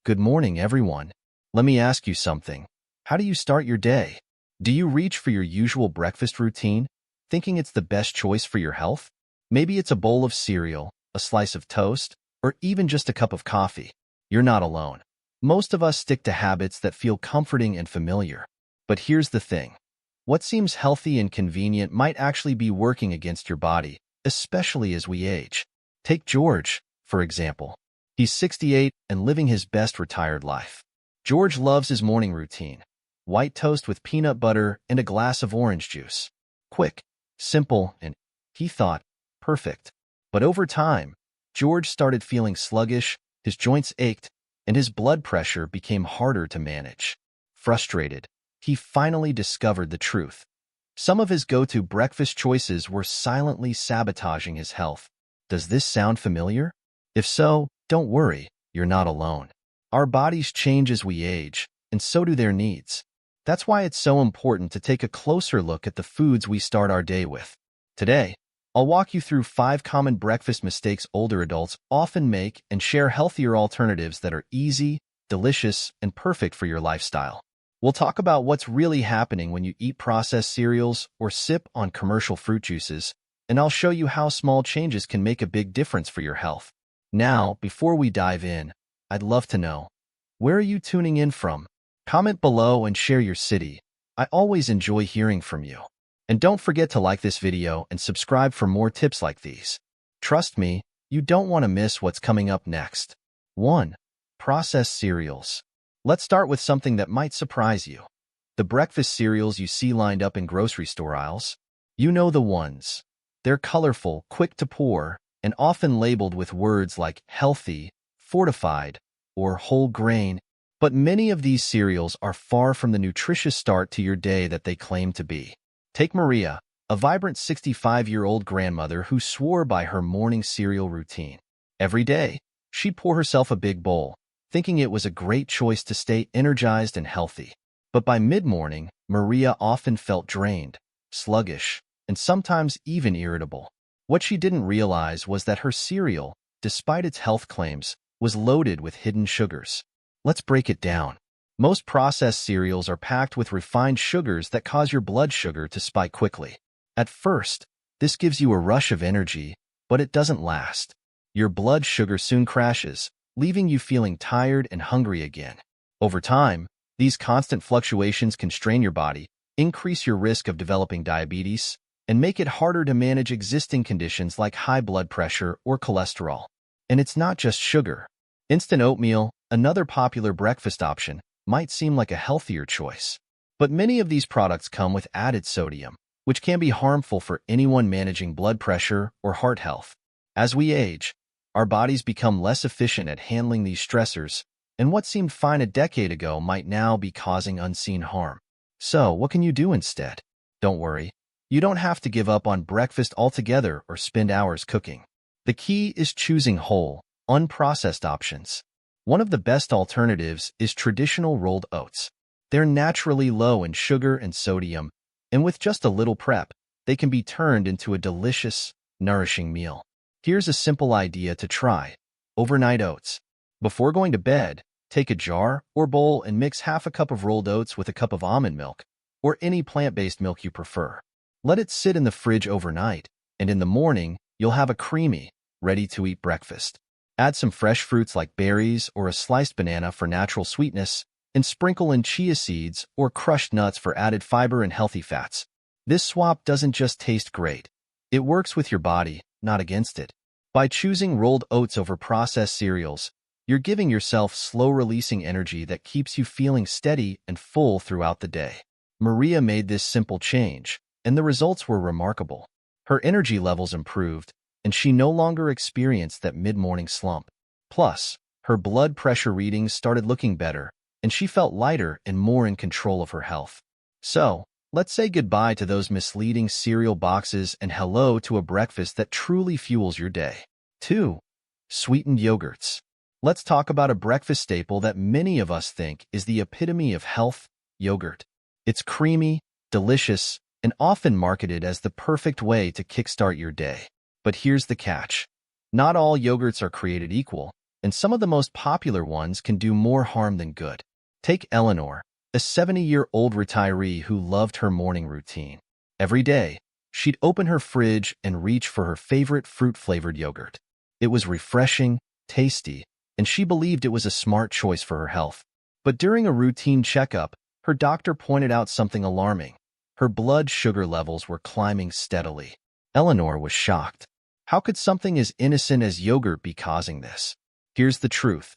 Good morning, everyone. Let me ask you something. How do you start your day? Do you reach for your usual breakfast routine, thinking it's the best choice for your health? Maybe it's a bowl of cereal, a slice of toast, or even just a cup of coffee. You're not alone. Most of us stick to habits that feel comforting and familiar. But here's the thing. What seems healthy and convenient might actually be working against your body, especially as we age. Take George, for example. He's 68 and living his best retired life. George loves his morning routine. White toast with peanut butter and a glass of orange juice. Quick, simple, and, he thought, perfect. But over time, George started feeling sluggish, his joints ached, and his blood pressure became harder to manage. Frustrated, he finally discovered the truth. Some of his go-to breakfast choices were silently sabotaging his health. Does this sound familiar? If so, don't worry, you're not alone. Our bodies change as we age, and so do their needs. That's why it's so important to take a closer look at the foods we start our day with. Today, I'll walk you through 5 common breakfast mistakes older adults often make and share healthier alternatives that are easy, delicious, and perfect for your lifestyle. We'll talk about what's really happening when you eat processed cereals or sip on commercial fruit juices, and I'll show you how small changes can make a big difference for your health. Now, before we dive in, I'd love to know, where are you tuning in from? Comment below and share your city. I always enjoy hearing from you. And don't forget to like this video and subscribe for more tips like these. Trust me, you don't want to miss what's coming up next. 1. Processed cereals. Let's start with something that might surprise you. The breakfast cereals you see lined up in grocery store aisles. You know the ones. They're colorful, quick to pour, and often labeled with words like healthy, fortified, or whole grain. But many of these cereals are far from the nutritious start to your day that they claim to be. Take Maria, a vibrant 65-year-old grandmother who swore by her morning cereal routine. Every day, she'd pour herself a big bowl, thinking it was a great choice to stay energized and healthy. But by mid-morning, Maria often felt drained, sluggish, and sometimes even irritable. What she didn't realize was that her cereal, despite its health claims, was loaded with hidden sugars. Let's break it down. Most processed cereals are packed with refined sugars that cause your blood sugar to spike quickly. At first, this gives you a rush of energy, but it doesn't last. Your blood sugar soon crashes, leaving you feeling tired and hungry again. Over time, these constant fluctuations can strain your body, increase your risk of developing diabetes, and make it harder to manage existing conditions like high blood pressure or cholesterol. And it's not just sugar. Instant oatmeal, another popular breakfast option, might seem like a healthier choice. But many of these products come with added sodium, which can be harmful for anyone managing blood pressure or heart health. As we age, our bodies become less efficient at handling these stressors, and what seemed fine a decade ago might now be causing unseen harm. So, what can you do instead? Don't worry. You don't have to give up on breakfast altogether or spend hours cooking. The key is choosing whole, unprocessed options. One of the best alternatives is traditional rolled oats. They're naturally low in sugar and sodium, and with just a little prep, they can be turned into a delicious, nourishing meal. Here's a simple idea to try. Overnight oats. Before going to bed, take a jar or bowl and mix half a cup of rolled oats with a cup of almond milk, or any plant-based milk you prefer. Let it sit in the fridge overnight, and in the morning, you'll have a creamy, ready-to-eat breakfast. Add some fresh fruits like berries or a sliced banana for natural sweetness, and sprinkle in chia seeds or crushed nuts for added fiber and healthy fats. This swap doesn't just taste great. It works with your body, not against it. By choosing rolled oats over processed cereals, you're giving yourself slow-releasing energy that keeps you feeling steady and full throughout the day. Maria made this simple change, and the results were remarkable. Her energy levels improved, and she no longer experienced that mid-morning slump. Plus, her blood pressure readings started looking better, and she felt lighter and more in control of her health. So, let's say goodbye to those misleading cereal boxes and hello to a breakfast that truly fuels your day. 2. Sweetened yogurts. Let's talk about a breakfast staple that many of us think is the epitome of health, yogurt. It's creamy, delicious, and often marketed as the perfect way to kickstart your day. But here's the catch. Not all yogurts are created equal, and some of the most popular ones can do more harm than good. Take Eleanor, a 70-year-old retiree who loved her morning routine. Every day, she'd open her fridge and reach for her favorite fruit-flavored yogurt. It was refreshing, tasty, and she believed it was a smart choice for her health. But during a routine checkup, her doctor pointed out something alarming. Her blood sugar levels were climbing steadily. Eleanor was shocked. How could something as innocent as yogurt be causing this? Here's the truth.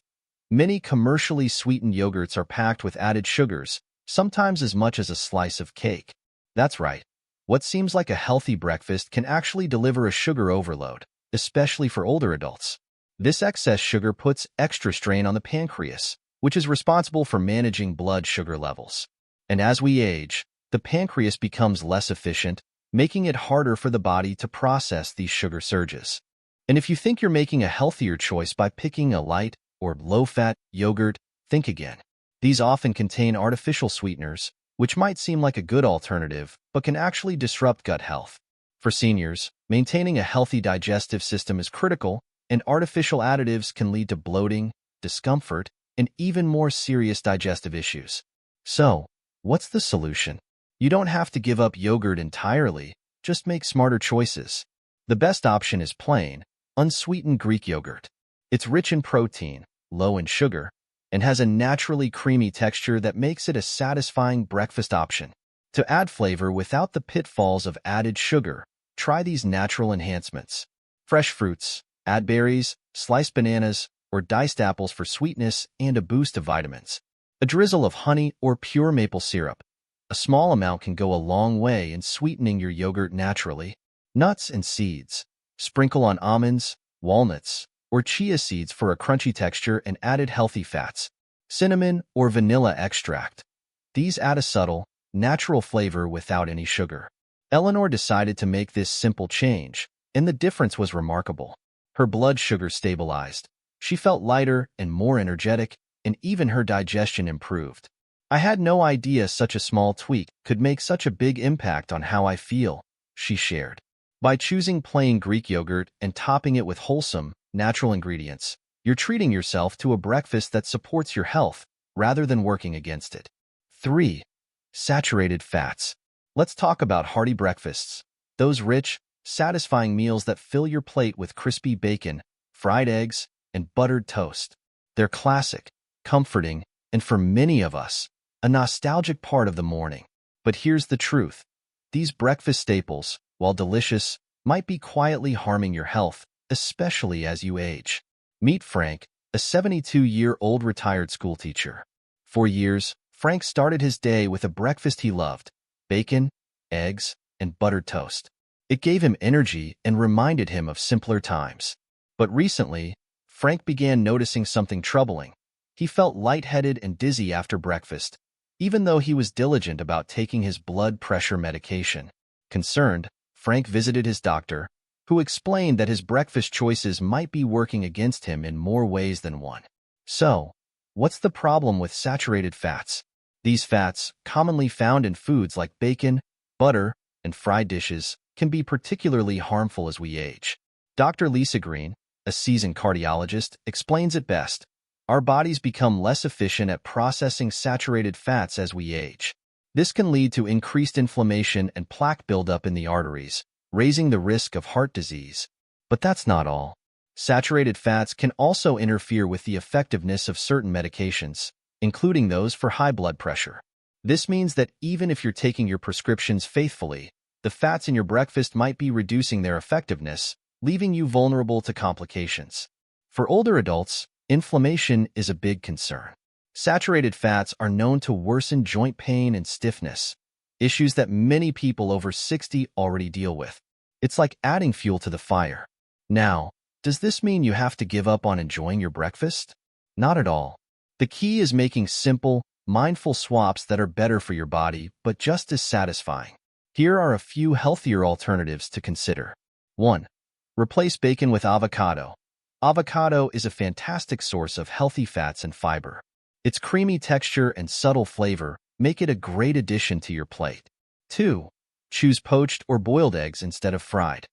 Many commercially sweetened yogurts are packed with added sugars, sometimes as much as a slice of cake. That's right. What seems like a healthy breakfast can actually deliver a sugar overload, especially for older adults. This excess sugar puts extra strain on the pancreas, which is responsible for managing blood sugar levels. And as we age, the pancreas becomes less efficient, making it harder for the body to process these sugar surges. And if you think you're making a healthier choice by picking a light or low-fat yogurt, think again. These often contain artificial sweeteners, which might seem like a good alternative, but can actually disrupt gut health. For seniors, maintaining a healthy digestive system is critical, and artificial additives can lead to bloating, discomfort, and even more serious digestive issues. So, what's the solution? You don't have to give up yogurt entirely, just make smarter choices. The best option is plain, unsweetened Greek yogurt. It's rich in protein, low in sugar, and has a naturally creamy texture that makes it a satisfying breakfast option. To add flavor without the pitfalls of added sugar, try these natural enhancements. Fresh fruits, add berries, sliced bananas, or diced apples for sweetness and a boost of vitamins. A drizzle of honey or pure maple syrup. A small amount can go a long way in sweetening your yogurt naturally. Nuts and seeds. Sprinkle on almonds, walnuts, or chia seeds for a crunchy texture and added healthy fats. Cinnamon or vanilla extract. These add a subtle, natural flavor without any sugar. Eleanor decided to make this simple change, and the difference was remarkable. Her blood sugar stabilized. She felt lighter and more energetic, and even her digestion improved. I had no idea such a small tweak could make such a big impact on how I feel, she shared. By choosing plain Greek yogurt and topping it with wholesome, natural ingredients, you're treating yourself to a breakfast that supports your health rather than working against it. 3. Saturated fats. Let's talk about hearty breakfasts. Those rich, satisfying meals that fill your plate with crispy bacon, fried eggs, and buttered toast. They're classic, comforting, and for many of us, a nostalgic part of the morning. But here's the truth. These breakfast staples, while delicious, might be quietly harming your health, especially as you age. Meet Frank, a 72-year-old retired schoolteacher. For years, Frank started his day with a breakfast he loved: bacon, eggs, and buttered toast. It gave him energy and reminded him of simpler times. But recently, Frank began noticing something troubling. He felt lightheaded and dizzy after breakfast, even though he was diligent about taking his blood pressure medication. Concerned, Frank visited his doctor, who explained that his breakfast choices might be working against him in more ways than one. So, what's the problem with saturated fats? These fats, commonly found in foods like bacon, butter, and fried dishes, can be particularly harmful as we age. Dr. Lisa Green, a seasoned cardiologist, explains it best. Our bodies become less efficient at processing saturated fats as we age. This can lead to increased inflammation and plaque buildup in the arteries, raising the risk of heart disease. But that's not all. Saturated fats can also interfere with the effectiveness of certain medications, including those for high blood pressure. This means that even if you're taking your prescriptions faithfully, the fats in your breakfast might be reducing their effectiveness, leaving you vulnerable to complications. For older adults, inflammation is a big concern. Saturated fats are known to worsen joint pain and stiffness, issues that many people over 60 already deal with. It's like adding fuel to the fire. Now, does this mean you have to give up on enjoying your breakfast? Not at all. The key is making simple, mindful swaps that are better for your body but just as satisfying. Here are a few healthier alternatives to consider. 1. Replace bacon with avocado. Avocado is a fantastic source of healthy fats and fiber. Its creamy texture and subtle flavor make it a great addition to your plate. 2. Choose poached or boiled eggs instead of fried.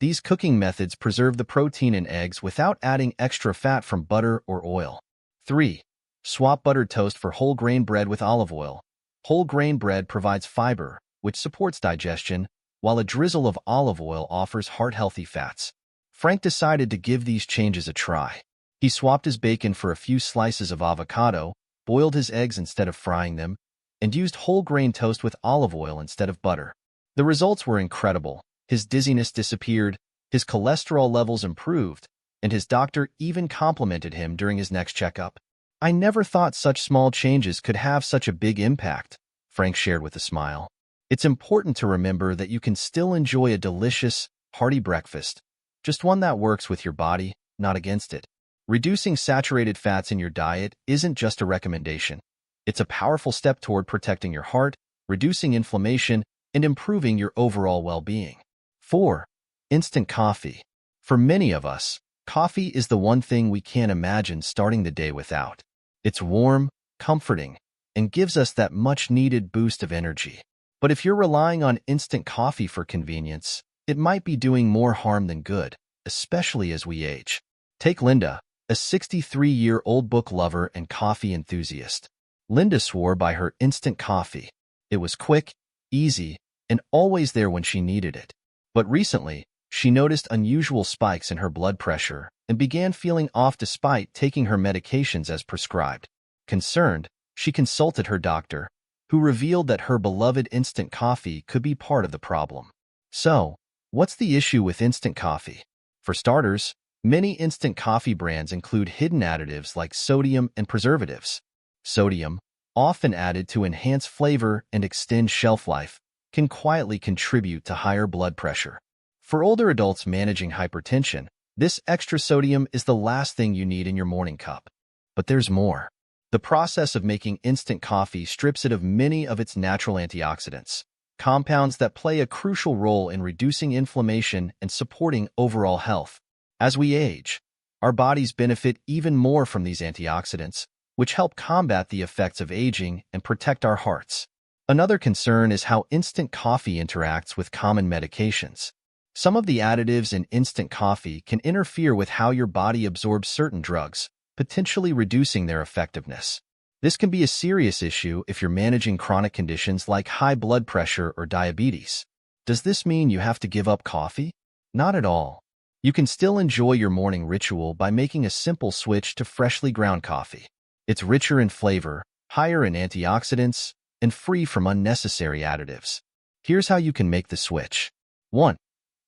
These cooking methods preserve the protein in eggs without adding extra fat from butter or oil. 3. Swap buttered toast for whole grain bread with olive oil. Whole grain bread provides fiber, which supports digestion, while a drizzle of olive oil offers heart-healthy fats. Frank decided to give these changes a try. He swapped his bacon for a few slices of avocado, boiled his eggs instead of frying them, and used whole grain toast with olive oil instead of butter. The results were incredible. His dizziness disappeared, his cholesterol levels improved, and his doctor even complimented him during his next checkup. "I never thought such small changes could have such a big impact," Frank shared with a smile. It's important to remember that you can still enjoy a delicious, hearty breakfast, just one that works with your body, not against it. Reducing saturated fats in your diet isn't just a recommendation. It's a powerful step toward protecting your heart, reducing inflammation, and improving your overall well-being. 4. Instant coffee. For many of us, coffee is the one thing we can't imagine starting the day without. It's warm, comforting, and gives us that much-needed boost of energy. But if you're relying on instant coffee for convenience, it might be doing more harm than good, especially as we age. Take Linda, a 63-year-old book lover and coffee enthusiast. Linda swore by her instant coffee. It was quick, easy, and always there when she needed it. But recently, she noticed unusual spikes in her blood pressure and began feeling off despite taking her medications as prescribed. Concerned, she consulted her doctor, who revealed that her beloved instant coffee could be part of the problem. So, what's the issue with instant coffee? For starters, many instant coffee brands include hidden additives like sodium and preservatives. Sodium, often added to enhance flavor and extend shelf life, can quietly contribute to higher blood pressure. For older adults managing hypertension, this extra sodium is the last thing you need in your morning cup. But there's more. The process of making instant coffee strips it of many of its natural antioxidants, compounds that play a crucial role in reducing inflammation and supporting overall health. As we age, our bodies benefit even more from these antioxidants, which help combat the effects of aging and protect our hearts. Another concern is how instant coffee interacts with common medications. Some of the additives in instant coffee can interfere with how your body absorbs certain drugs, potentially reducing their effectiveness. This can be a serious issue if you're managing chronic conditions like high blood pressure or diabetes. Does this mean you have to give up coffee? Not at all. You can still enjoy your morning ritual by making a simple switch to freshly ground coffee. It's richer in flavor, higher in antioxidants, and free from unnecessary additives. Here's how you can make the switch. 1.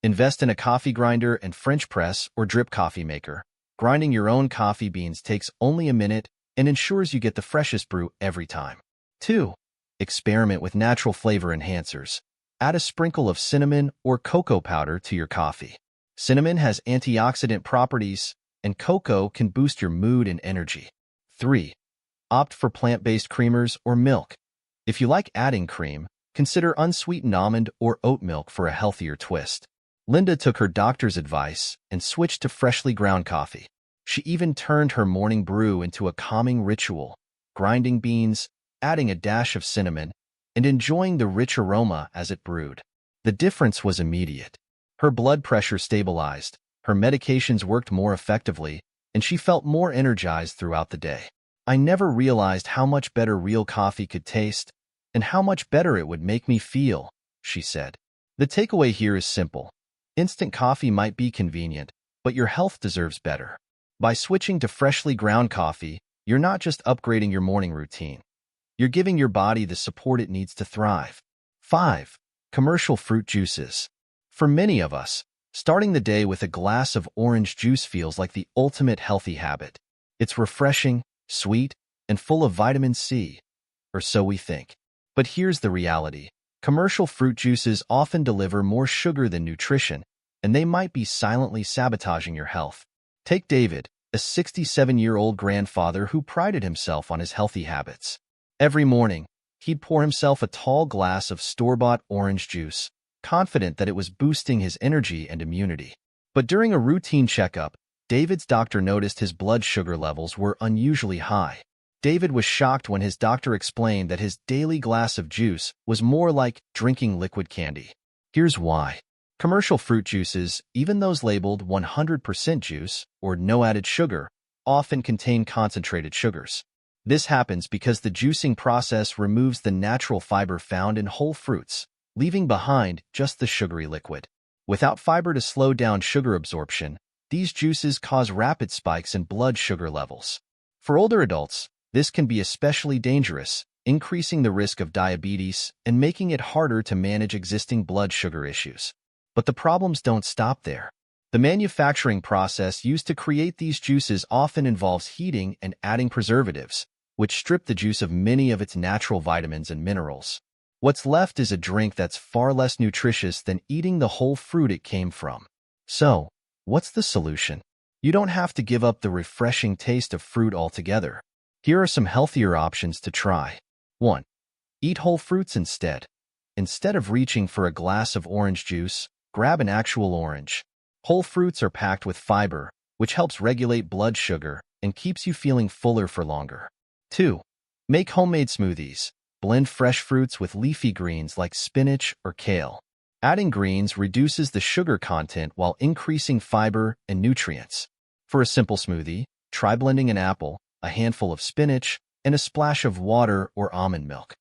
Invest in a coffee grinder and French press or drip coffee maker. Grinding your own coffee beans takes only a minute and ensures you get the freshest brew every time. 2. Experiment with natural flavor enhancers. Add a sprinkle of cinnamon or cocoa powder to your coffee. Cinnamon has antioxidant properties, and cocoa can boost your mood and energy. 3. Opt for plant-based creamers or milk. If you like adding cream, consider unsweetened almond or oat milk for a healthier twist. Linda took her doctor's advice and switched to freshly ground coffee. She even turned her morning brew into a calming ritual, grinding beans, adding a dash of cinnamon, and enjoying the rich aroma as it brewed. The difference was immediate. Her blood pressure stabilized, her medications worked more effectively, and she felt more energized throughout the day. "I never realized how much better real coffee could taste and how much better it would make me feel," she said. The takeaway here is simple. Instant coffee might be convenient, but your health deserves better. By switching to freshly ground coffee, you're not just upgrading your morning routine. You're giving your body the support it needs to thrive. 5. Commercial fruit juices. For many of us, starting the day with a glass of orange juice feels like the ultimate healthy habit. It's refreshing, sweet, and full of vitamin C, or so we think. But here's the reality. Commercial fruit juices often deliver more sugar than nutrition, and they might be silently sabotaging your health. Take David, a 67-year-old grandfather who prided himself on his healthy habits. Every morning, he'd pour himself a tall glass of store-bought orange juice, confident that it was boosting his energy and immunity. But during a routine checkup, David's doctor noticed his blood sugar levels were unusually high. David was shocked when his doctor explained that his daily glass of juice was more like drinking liquid candy. Here's why. Commercial fruit juices, even those labeled 100% juice or no added sugar, often contain concentrated sugars. This happens because the juicing process removes the natural fiber found in whole fruits, leaving behind just the sugary liquid. Without fiber to slow down sugar absorption, these juices cause rapid spikes in blood sugar levels. For older adults, this can be especially dangerous, increasing the risk of diabetes and making it harder to manage existing blood sugar issues. But the problems don't stop there. The manufacturing process used to create these juices often involves heating and adding preservatives, which strip the juice of many of its natural vitamins and minerals. What's left is a drink that's far less nutritious than eating the whole fruit it came from. So, what's the solution? You don't have to give up the refreshing taste of fruit altogether. Here are some healthier options to try. 1. Eat whole fruits instead. Instead of reaching for a glass of orange juice, grab an actual orange. Whole fruits are packed with fiber, which helps regulate blood sugar and keeps you feeling fuller for longer. 2. Make homemade smoothies. Blend fresh fruits with leafy greens like spinach or kale. Adding greens reduces the sugar content while increasing fiber and nutrients. For a simple smoothie, try blending an apple, a handful of spinach, and a splash of water or almond milk.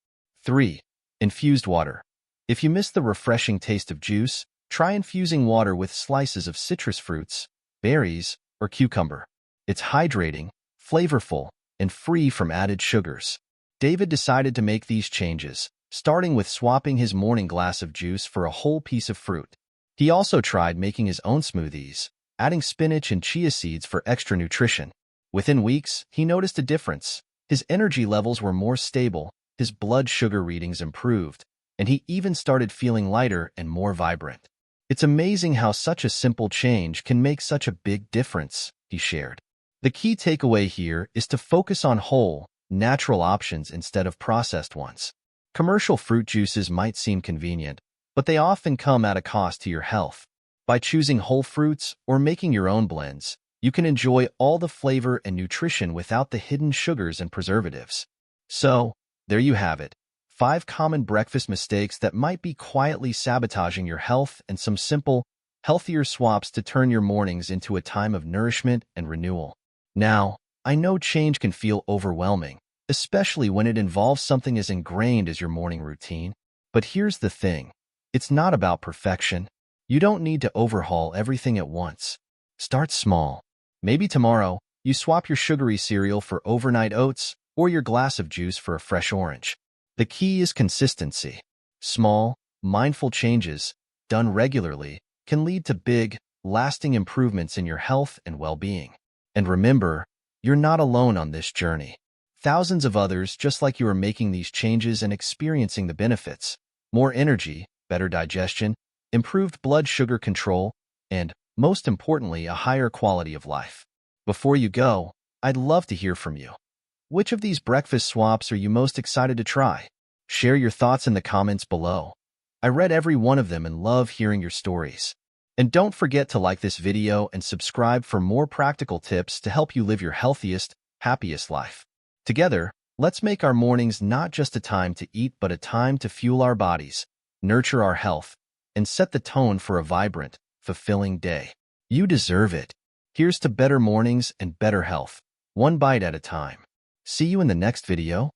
3. Infused water. If you miss the refreshing taste of juice, try infusing water with slices of citrus fruits, berries, or cucumber. It's hydrating, flavorful, and free from added sugars. David decided to make these changes, starting with swapping his morning glass of juice for a whole piece of fruit. He also tried making his own smoothies, adding spinach and chia seeds for extra nutrition. Within weeks, he noticed a difference. His energy levels were more stable, his blood sugar readings improved, and he even started feeling lighter and more vibrant. It's amazing how such a simple change can make such a big difference, he shared. The key takeaway here is to focus on whole, natural options instead of processed ones. Commercial fruit juices might seem convenient, but they often come at a cost to your health. By choosing whole fruits or making your own blends, you can enjoy all the flavor and nutrition without the hidden sugars and preservatives. So, there you have it. 5 common breakfast mistakes that might be quietly sabotaging your health and some simple, healthier swaps to turn your mornings into a time of nourishment and renewal. Now, I know change can feel overwhelming, especially when it involves something as ingrained as your morning routine. But here's the thing. It's not about perfection. You don't need to overhaul everything at once. Start small. Maybe tomorrow, you swap your sugary cereal for overnight oats or your glass of juice for a fresh orange. The key is consistency. Small, mindful changes, done regularly, can lead to big, lasting improvements in your health and well-being. And remember, you're not alone on this journey. Thousands of others just like you are making these changes and experiencing the benefits. More energy, better digestion, improved blood sugar control, and, most importantly, a higher quality of life. Before you go, I'd love to hear from you. Which of these breakfast swaps are you most excited to try? Share your thoughts in the comments below. I read every one of them and love hearing your stories. And don't forget to like this video and subscribe for more practical tips to help you live your healthiest, happiest life. Together, let's make our mornings not just a time to eat but a time to fuel our bodies, nurture our health, and set the tone for a vibrant, fulfilling day. You deserve it. Here's to better mornings and better health, one bite at a time. See you in the next video.